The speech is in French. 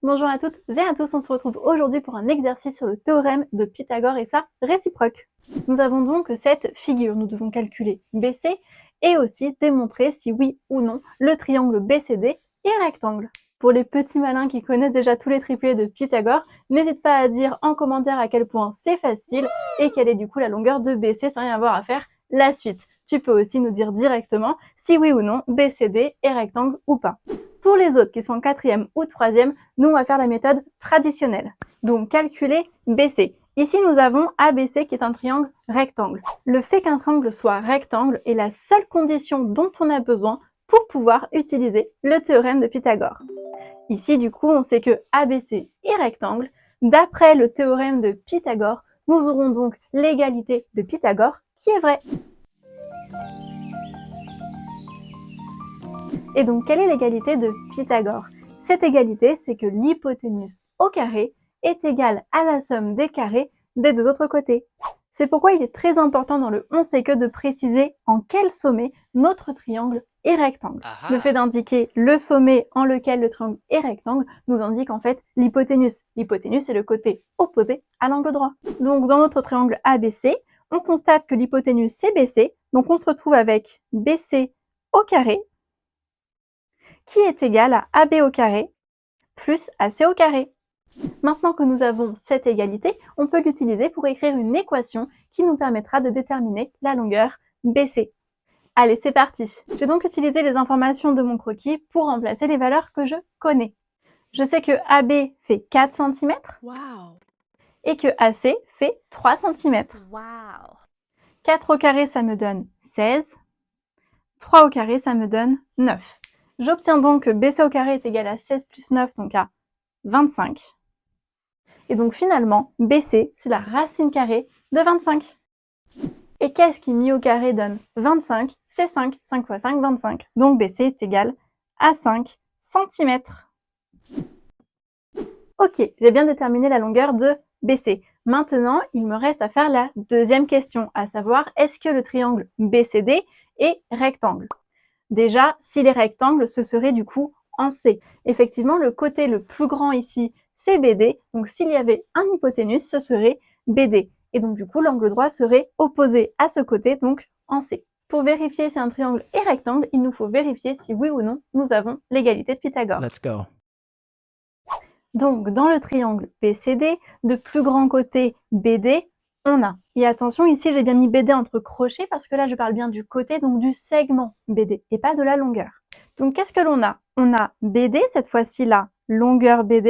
Bonjour à toutes et à tous, on se retrouve aujourd'hui pour un exercice sur le théorème de Pythagore et sa réciproque. Nous avons donc cette figure, nous devons calculer BC et aussi démontrer si oui ou non le triangle BCD est rectangle. Pour les petits malins qui connaissent déjà tous les triplés de Pythagore, n'hésite pas à dire en commentaire à quel point c'est facile et quelle est du coup la longueur de BC sans rien avoir à faire la suite. Tu peux aussi nous dire directement si oui ou non BCD est rectangle ou pas. Pour les autres qui sont en quatrième ou troisième, nous on va faire la méthode traditionnelle. Donc calculer BC. Ici nous avons ABC qui est un triangle rectangle. Le fait qu'un triangle soit rectangle est la seule condition dont on a besoin pour pouvoir utiliser le théorème de Pythagore. Ici du coup on sait que ABC est rectangle. D'après le théorème de Pythagore, nous aurons donc l'égalité de Pythagore qui est vraie. Et donc, quelle est l'égalité de Pythagore? Cette égalité, c'est que l'hypoténuse au carré est égale à la somme des carrés des deux autres côtés. C'est pourquoi il est très important dans le on sait que de préciser en quel sommet notre triangle est rectangle. Le fait d'indiquer le sommet en lequel le triangle est rectangle nous indique en fait l'hypoténuse. L'hypoténuse, c'est le côté opposé à l'angle droit. Donc, dans notre triangle ABC, on constate que l'hypoténuse, c'est BC. Donc, on se retrouve avec BC au carré qui est égal à AB au carré plus AC au carré. Maintenant que nous avons cette égalité, on peut l'utiliser pour écrire une équation qui nous permettra de déterminer la longueur BC. Allez, c'est parti. Je vais donc utiliser les informations de mon croquis pour remplacer les valeurs que je connais. Je sais que AB fait 4 cm et que AC fait 3 cm. 4 au carré, ça me donne 16. 3 au carré, ça me donne 9. J'obtiens donc que BC au carré est égal à 16 plus 9, donc à 25. Et donc finalement, BC, c'est la racine carrée de 25. Et qu'est-ce qui mis au carré donne 25? C'est 5. 5 fois 5, 25. Donc BC est égal à 5 cm. Ok, j'ai bien déterminé la longueur de BC. Maintenant, il me reste à faire la deuxième question, à savoir, est-ce que le triangle BCD est rectangle? Déjà, s'il est rectangle, ce serait du coup en C. Effectivement, le côté le plus grand ici, c'est BD. Donc, s'il y avait un hypoténuse, ce serait BD. Et donc, du coup, l'angle droit serait opposé à ce côté, donc en C. Pour vérifier si un triangle est rectangle, il nous faut vérifier si oui ou non nous avons l'égalité de Pythagore. Let's go. Donc, dans le triangle BCD, de plus grand côté BD, on a. Et attention, ici, j'ai bien mis BD entre crochets parce que là, je parle bien du côté, donc du segment BD et pas de la longueur. Donc, qu'est-ce que l'on a? On a BD, cette fois-ci la longueur BD,